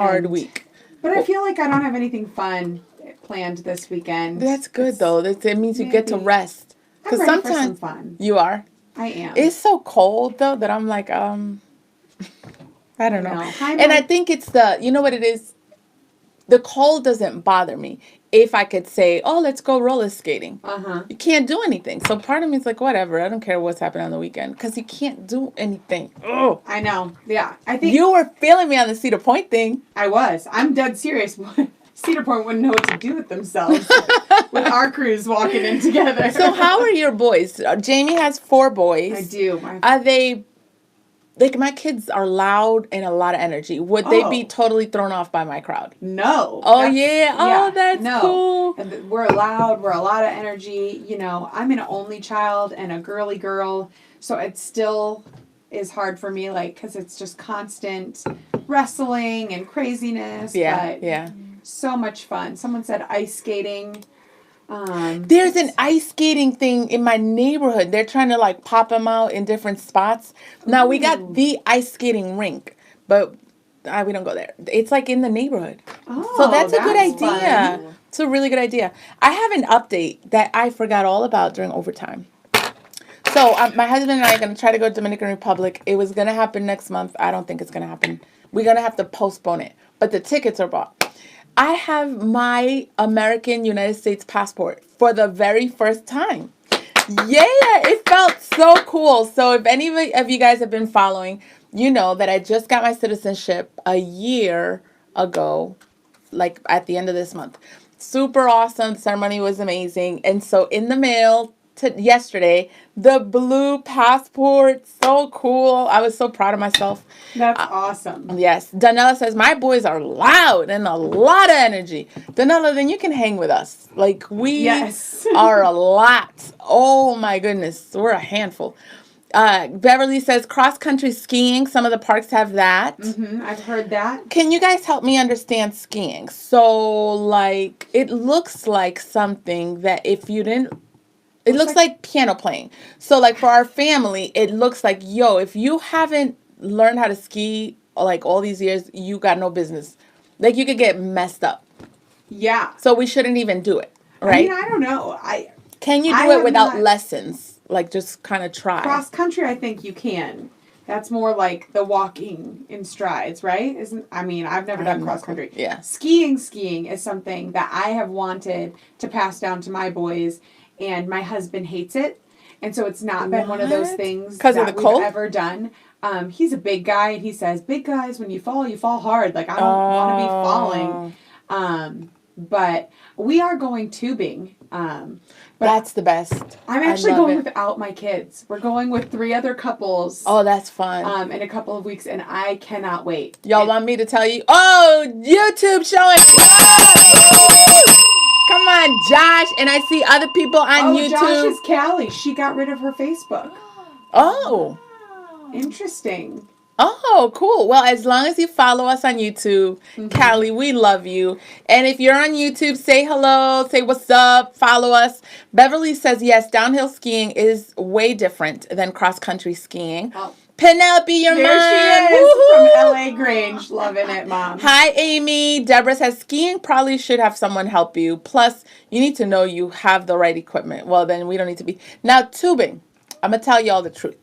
hard week. But I feel like I don't have anything fun planned this weekend. That's good though. It means you get to rest. Because sometimes for some fun. You are. I am. It's so cold though that I'm like, I don't know. And I think it's you know what it is? The cold doesn't bother me. If I could say, oh, let's go roller skating. You can't do anything. So part of me is like, whatever. I don't care what's happening on the weekend. Because you can't do anything. Oh, I know. Yeah. I think you were feeling me on the Cedar Point thing. I was. I'm dead serious. Cedar Point wouldn't know what to do with themselves with our crews walking in together. So how are your boys? Jamie has 4 boys. I do. Are they... Like, my kids are loud and a lot of energy. Would they be totally thrown off by my crowd? No. Oh, yeah. Oh, that's cool. We're loud. We're a lot of energy. You know, I'm an only child and a girly girl. So it still is hard for me, like, because it's just constant wrestling and craziness. Yeah, but so much fun. Someone said ice skating. There's an ice skating thing in my neighborhood. They're trying to like pop them out in different spots. Now we got the ice skating rink, but we don't go there. It's like in the neighborhood. Oh, so that's a good idea. Fun. It's a really good idea. I have an update that I forgot all about during overtime. So my husband and I are going to try to go to Dominican Republic. It was going to happen next month. I don't think it's going to happen. We're going to have to postpone it. But the tickets are bought. I have my American United States passport for the very first time. Yeah, it felt so cool. So if any of you guys have been following, you know that I just got my citizenship a year ago, like at the end of this month. Super awesome. The ceremony was amazing. And so in the mail yesterday, the blue passport, so cool. I was so proud of myself. That's awesome. Yes. Danella says, my boys are loud and a lot of energy. Danella, then you can hang with us. Like, we are a lot. Oh, my goodness. We're a handful. Beverly says, cross-country skiing. Some of the parks have that. I've heard that. Can you guys help me understand skiing? So, like, it looks like something that if you didn't... It looks like piano playing. So, like, for our family, it looks like, if you haven't learned how to ski, like, all these years, you got no business. Like, you could get messed up. Yeah. So, we shouldn't even do it, right? I mean, I don't know. Can you do it without lessons? Like, just kind of try. Cross country, I think you can. That's more like the walking in strides, right? I've never done cross country. Yeah. Skiing is something that I have wanted to pass down to my boys. And my husband hates it. And so it's not been one of those things that we've ever done. He's a big guy, and he says, big guys, when you fall hard. Like, I don't want to be falling. But we are going tubing. That's the best. I'm actually going without my kids. We're going with 3 other couples. Oh, that's fun. In a couple of weeks, and I cannot wait. Y'all want me to tell you? Oh, YouTube showing. Come on, Josh. And I see other people on YouTube. Josh is Callie. She got rid of her Facebook. Oh. Interesting. Oh, cool. Well, as long as you follow us on YouTube, Callie, we love you. And if you're on YouTube, say hello, say what's up, follow us. Beverly says, yes, downhill skiing is way different than cross-country skiing. Oh. Penelope, your mom. There she is. Woo-hoo! From LA Grange. Loving it, Mom. Hi, Amy. Deborah says, skiing probably should have someone help you. Plus, you need to know you have the right equipment. Well, then we don't need to be. Now, tubing. I'm going to tell you all the truth.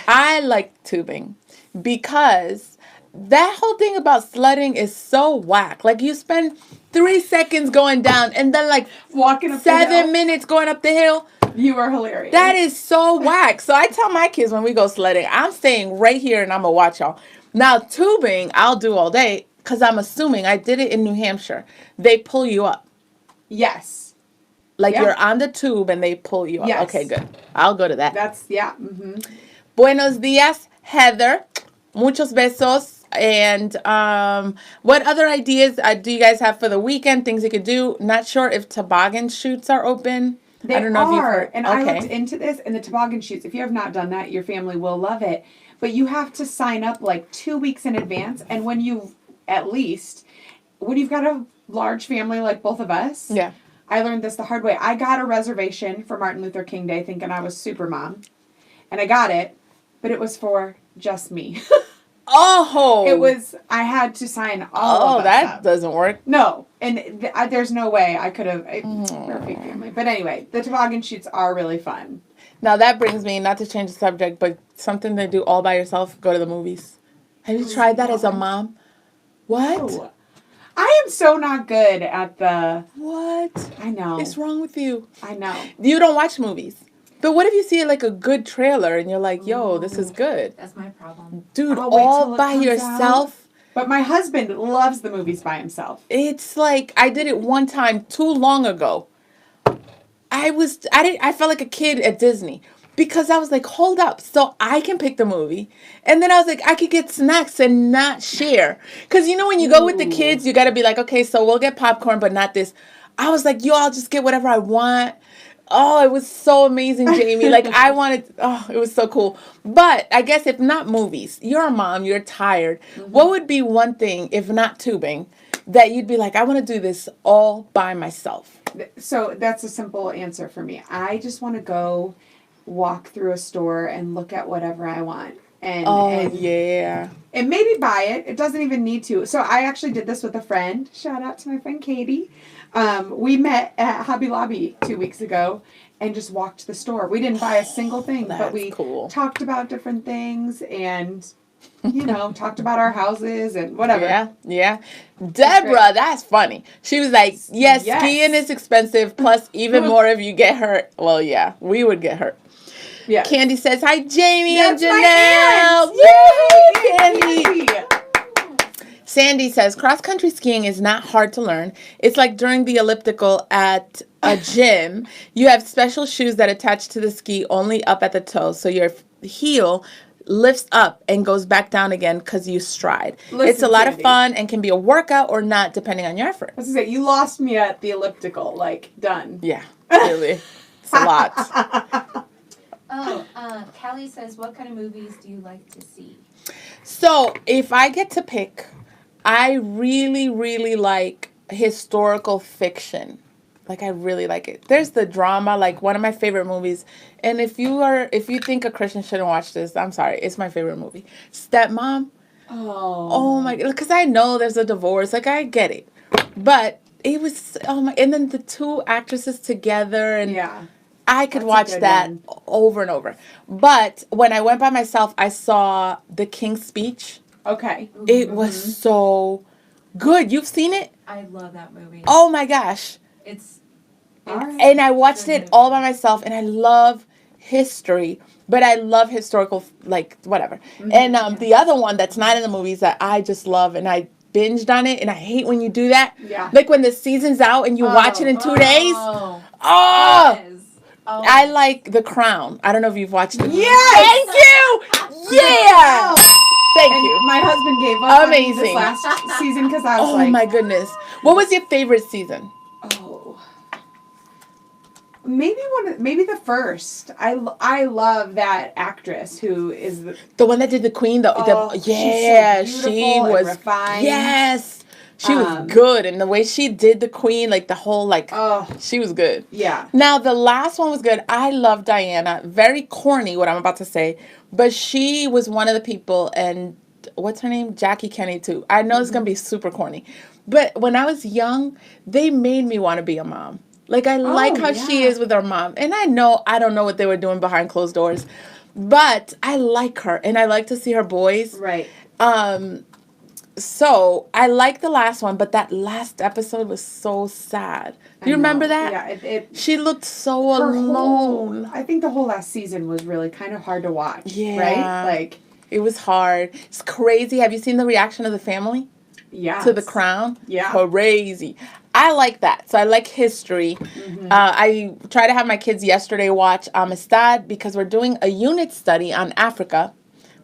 I like tubing because that whole thing about sledding is so whack. Like, you spend 3 seconds going down and then, like, walking up 7 minutes going up the hill. You are hilarious. That is so whack. So I tell my kids when we go sledding, I'm staying right here and I'm going to watch y'all. Now, tubing, I'll do all day because I'm assuming I did it in New Hampshire. They pull you up. Yes. Like you're on the tube and they pull you up. Yes. Okay, good. I'll go to that. That's, Mm-hmm. Buenos dias, Heather. Muchos besos. And what other ideas do you guys have for the weekend? Things you could do? Not sure if toboggan shoots are open. I don't know if you've heard. And I looked into this, and the toboggan shoots, if you have not done that, your family will love it. But you have to sign up like 2 weeks in advance. And when you've got a large family like both of us, I learned this the hard way. I got a reservation for Martin Luther King Day thinking I was super mom. And I got it, but it was for just me. Oh. I had to sign all of that doesn't work. No. And there's no way I could have. We're a big family. But anyway, the toboggan shoots are really fun. Now that brings me, not to change the subject, but something to do all by yourself, go to the movies. Have you tried that as a mom? What? No. I am so not good at the... What? I know. What's wrong with you? I know. You don't watch movies. But what if you see like a good trailer and you're like, yo, this is good? That's my problem. Dude, all by yourself? Out. But my husband loves the movies by himself. It's like, I did it one time too long ago. I felt like a kid at Disney. Because I was like, hold up, so I can pick the movie. And then I was like, I could get snacks and not share. Because you know when you go with the kids, you got to be like, okay, so we'll get popcorn, but not this. I was like, yo, I'll just get whatever I want. Oh, it was so amazing, Jamie. Like, it was so cool. But I guess if not movies, you're a mom, you're tired. Mm-hmm. What would be one thing, if not tubing, that you'd be like, I want to do this all by myself? So that's a simple answer for me. I just want to go walk through a store and look at whatever I want. And yeah. And maybe buy it. It doesn't even need to. So I actually did this with a friend. Shout out to my friend Katie. We met at Hobby Lobby 2 weeks ago and just walked the store. We didn't buy a single thing, but we talked about different things and, talked about our houses and whatever. Yeah. Deborah, that's funny. She was like, yes, skiing is expensive, plus even more if you get hurt. Well, yeah, we would get hurt. Yeah. Candy says, hi, Jamie and Janelle. Yay, Candy. Sandy says, cross-country skiing is not hard to learn. It's like during the elliptical at a gym. You have special shoes that attach to the ski only up at the toe, so your heel lifts up and goes back down again because you stride. It's a lot of fun and can be a workout or not, depending on your effort. I was going to say, you lost me at the elliptical. Like, done. Yeah, really. It's a lot. Callie says, what kind of movies do you like to see? So, if I get to pick, I really, really like historical fiction. Like, I really like it. There's the drama, like one of my favorite movies. And if you think a Christian shouldn't watch this, I'm sorry. It's my favorite movie. Stepmom. Oh my God. Because I know there's a divorce. Like, I get it. But it was, and then the two actresses together. And yeah. I could watch that over and over. But when I went by myself, I saw The King's Speech. Okay. It was so good. You've seen it? I love that movie. Oh my gosh. It's and I watched it all by myself, and I love history, but I love historical, like, whatever. Mm-hmm. And the other one that's not in the movies that I just love, and I binged on it, and I hate when you do that. Yeah. Like when the season's out and you watch it in 2 days. I like The Crown. I don't know if you've watched it. Yes! Thank you! Yeah! Thank you. My husband gave up on me this last season because I was oh my goodness. What was your favorite season? Maybe the first. I love that actress who is the one that did the Queen. She was refined. Yes. She was good, and the way she did the Queen, like the whole, she was good. Yeah. Now, the last one was good. I love Diana. Very corny, what I'm about to say, but she was one of the people, and what's her name? Jackie Kennedy, too. I know it's going to be super corny, but when I was young, they made me want to be a mom. Like, I like how she is with her mom, and I don't know what they were doing behind closed doors, but I like her, and I like to see her boys. Right. So, I like the last one, but that last episode was so sad. Do you remember that? Yeah. She looked so alone. I think the whole last season was really kind of hard to watch. Yeah. Right? Like, it was hard. It's crazy. Have you seen the reaction of the family? Yeah. To The Crown? Yeah. Crazy. I like that. So, I like history. Mm-hmm. I tried to have my kids yesterday watch Amistad because we're doing a unit study on Africa.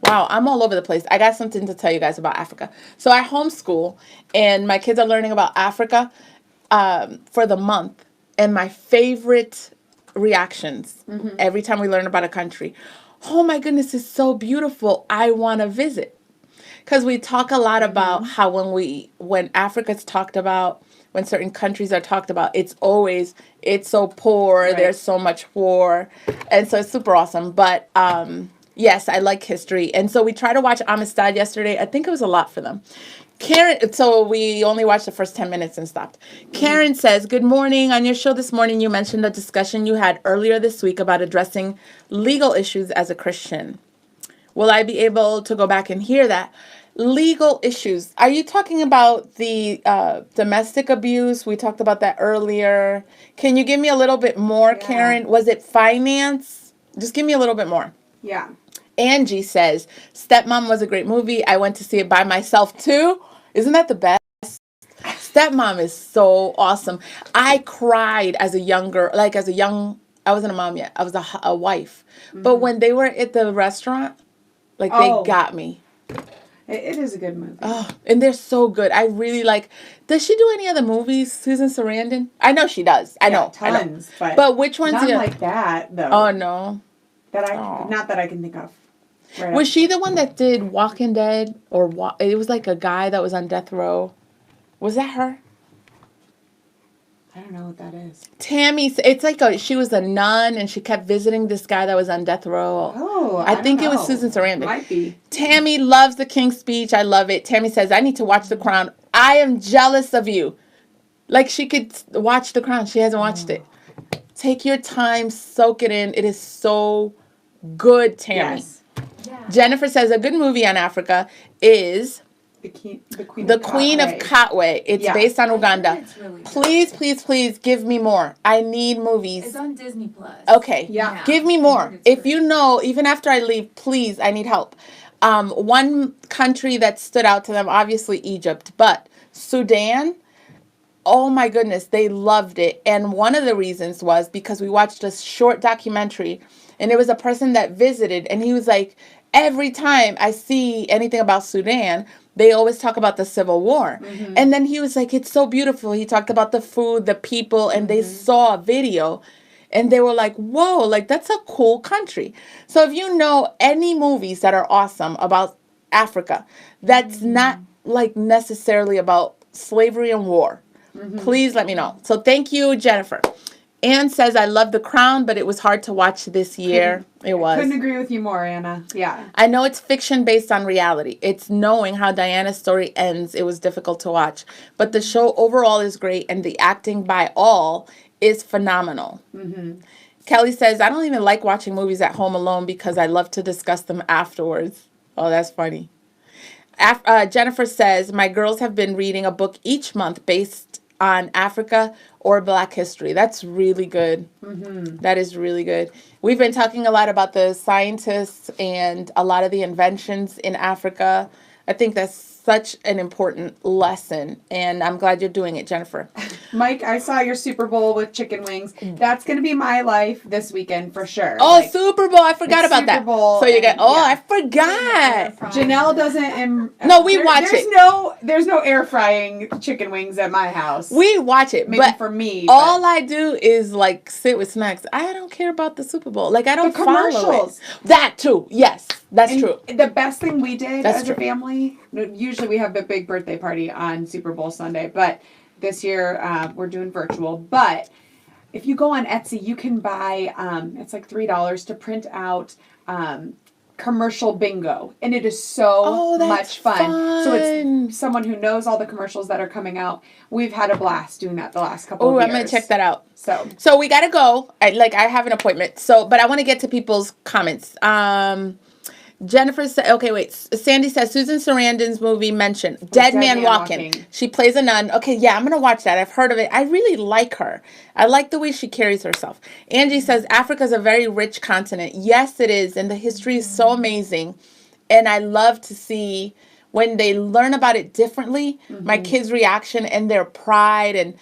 Wow, I'm all over the place. I got something to tell you guys about Africa. So I homeschool, and my kids are learning about Africa for the month. And my favorite reactions every time we learn about a country, oh my goodness, it's so beautiful. I want to visit. Because we talk a lot about how when Africa's talked about, when certain countries are talked about, it's so poor. Right. There's so much war. And so it's super awesome. But Yes, I like history. And so we tried to watch Amistad yesterday. I think it was a lot for them. Karen, so we only watched the first 10 minutes and stopped. Karen says, good morning. On your show this morning, you mentioned a discussion you had earlier this week about addressing legal issues as a Christian. Will I be able to go back and hear that? Legal issues. Are you talking about the domestic abuse? We talked about that earlier. Can you give me a little bit more, Karen? Was it finance? Just give me a little bit more. Yeah. Angie says, Stepmom was a great movie. I went to see it by myself too. Isn't that the best? Stepmom is so awesome. I cried as a younger, I wasn't a mom yet. I was a wife. Mm-hmm. But when they were at the restaurant, they got me. It is a good movie. Oh, and they're so good. I really like. Does she do any other movies, Susan Sarandon? I know she does. I know. Tons. But which ones? Not like that, though. Oh, no. Not that I can think of. Right was she the one that did Walking Dead? It was like a guy that was on death row. Was that her? I don't know what that is. Tammy, it's like she was a nun and she kept visiting this guy that was on death row. Oh, I think it was Susan Sarandon. Might be. Tammy loves the King's Speech. I love it. Tammy says, I need to watch The Crown. I am jealous of you. Like she could watch The Crown. She hasn't watched it. Take your time, soak it in. It is so good, Tammy. Yes. Yeah. Jennifer says a good movie on Africa is The Queen of Katwe. It's based on Uganda. Really please give me more. I need movies. It's on Disney Plus. Okay. Yeah. Give me more. If you know, even after I leave, please, I need help. One country that stood out to them, obviously Egypt, but Sudan, oh my goodness, they loved it. And one of the reasons was because we watched a short documentary and there was a person that visited and he was like, every time I see anything about Sudan, they always talk about the Civil War. Mm-hmm. And then he was like, it's so beautiful. He talked about the food, the people, and they saw a video and they were like, whoa, that's a cool country. So if you know any movies that are awesome about Africa, that's not necessarily about slavery and war, please let me know. So thank you, Jennifer. Anne says, I love The Crown, but it was hard to watch this year. It was. Couldn't agree with you more, Anna. Yeah. I know it's fiction based on reality. It's knowing how Diana's story ends. It was difficult to watch. But the show overall is great, and the acting by all is phenomenal. Mm-hmm. Kelly says, I don't even like watching movies at home alone because I love to discuss them afterwards. Oh, that's funny. Jennifer says, my girls have been reading a book each month based on Africa or Black history. That's really good. Mm-hmm. That is really good. We've been talking a lot about the scientists and a lot of the inventions in Africa. I think that's such an important lesson, and I'm glad you're doing it, Jennifer. Mike, I saw your Super Bowl with chicken wings. That's going to be my life this weekend for sure. Oh, Super Bowl. I forgot about that. So you get, I forgot. Janelle doesn't. No, we watch it. There's no air frying chicken wings at my house. We watch it. Maybe for me. All I do is sit with snacks. I don't care about the Super Bowl. I don't follow it. That too. Yes, that's true. The best thing we did as a family, usually we have a big birthday party on Super Bowl Sunday, but this year we're doing virtual. But if you go on Etsy, you can buy, it's like $3 to print out commercial bingo. And it is so much fun. So it's someone who knows all the commercials that are coming out. We've had a blast doing that the last couple of years. I'm going to check that out. So we got to go. I have an appointment. But I want to get to people's comments. Jennifer said, okay, wait. Sandy says, Susan Sarandon's movie mentioned Dead Man Walking. She plays a nun. Okay, yeah, I'm going to watch that. I've heard of it. I really like her. I like the way she carries herself. Angie says, Africa's a very rich continent. Yes, it is. And the history is so amazing. And I love to see when they learn about it differently, my kids' reaction and their pride. And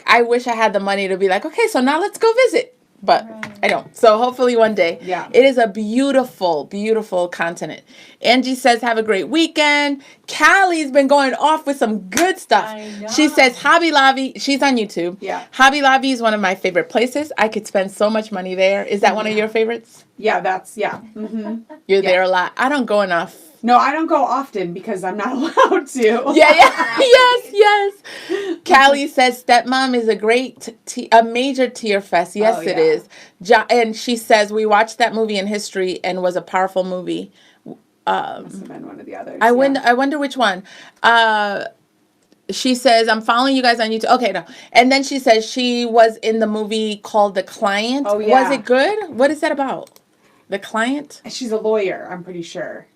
I wish I had the money to be like, okay, so now let's go visit. But I don't. So hopefully one day. Yeah. It is a beautiful, beautiful continent. Angie says, have a great weekend. Callie's been going off with some good stuff. I know. She says, Hobby Lobby. She's on YouTube. Yeah. Hobby Lobby is one of my favorite places. I could spend so much money there. Is that one of your favorites? Yeah, Mm-hmm. You're there a lot. I don't go enough. No, I don't go often because I'm not allowed to. Yeah. Yes. Callie says Stepmom is a great, a major tear fest. Yes, it is. And she says we watched that movie in history and was a powerful movie. Must have been one of the others. I wonder which one. She says, I'm following you guys on YouTube. Okay, no. And then she says she was in the movie called The Client. Oh, yeah. Was it good? What is that about? The Client? She's a lawyer, I'm pretty sure.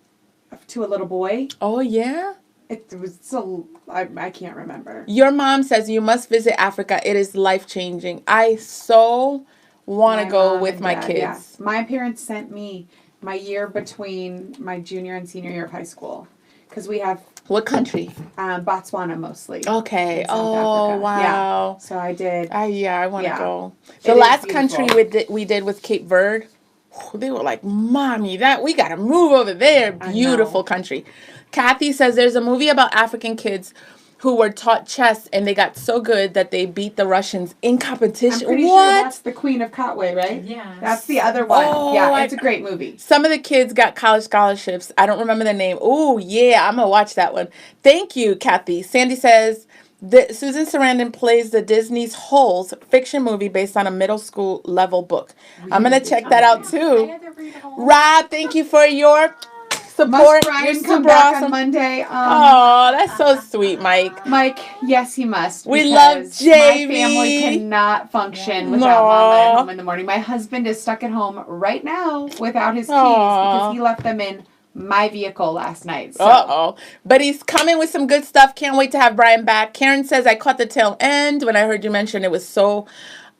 To a little boy. Oh, yeah? It was so... I can't remember. Your mom says you must visit Africa. It is life-changing. I so want to go with my kids. Yeah. My parents sent me my year between my junior and senior year of high school. Because we have... What country? Botswana mostly. Okay. Oh, Africa. wow. Yeah. So I did. I want to go. The last country we did was Cape Verde. They were like, Mommy, we got to move over there. Beautiful country. Kathy says there's a movie about African kids who were taught chess and they got so good that they beat the Russians in competition. I'm pretty sure that's the Queen of Katwe, right? Yeah. That's the other one. Oh, yeah, it's a great movie. Some of the kids got college scholarships. I don't remember the name. Oh, yeah, I'm going to watch that one. Thank you, Kathy. Sandy says Susan Sarandon plays the Disney's Holes fiction movie based on a middle school level book. I'm going to check that out, too. Rob, thank you for your... support. Must Brian come back on Monday? Oh, that's so sweet, Mike. Mike, yes, he must. We love JV. My family cannot function without Mama at home in the morning. My husband is stuck at home right now without his keys because he left them in my vehicle last night. So. But he's coming with some good stuff. Can't wait to have Brian back. Karen says, I caught the tail end when I heard you mention it was so...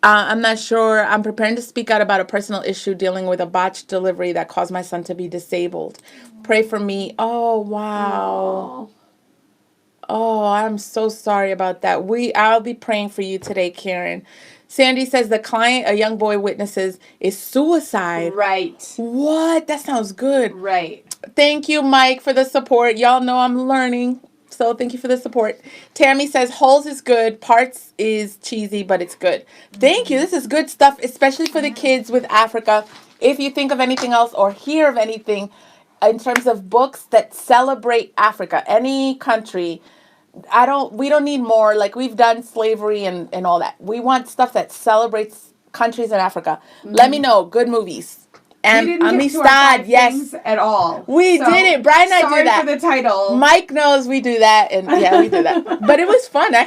I'm not sure. I'm preparing to speak out about a personal issue dealing with a botched delivery that caused my son to be disabled. Pray for me. Oh, wow. Oh, I'm so sorry about that. I'll be praying for you today, Karen. Sandy says the client a young boy witnesses is suicide. Right. What? That sounds good. Right. Thank you, Mike, for the support. Y'all know I'm learning. So thank you for the support. Tammy says Holes is good. Parts is cheesy, but it's good. Thank you. This is good stuff, especially for the kids with Africa. If you think of anything else or hear of anything in terms of books that celebrate Africa, any country, we don't need more. Like we've done slavery and all that. We want stuff that celebrates countries in Africa. Let me know. Good movies. And Amistad, yes, at all. We did it. Brian and I did that. Sorry for the title. Mike knows we do that, and yeah, we do that. But it was fun.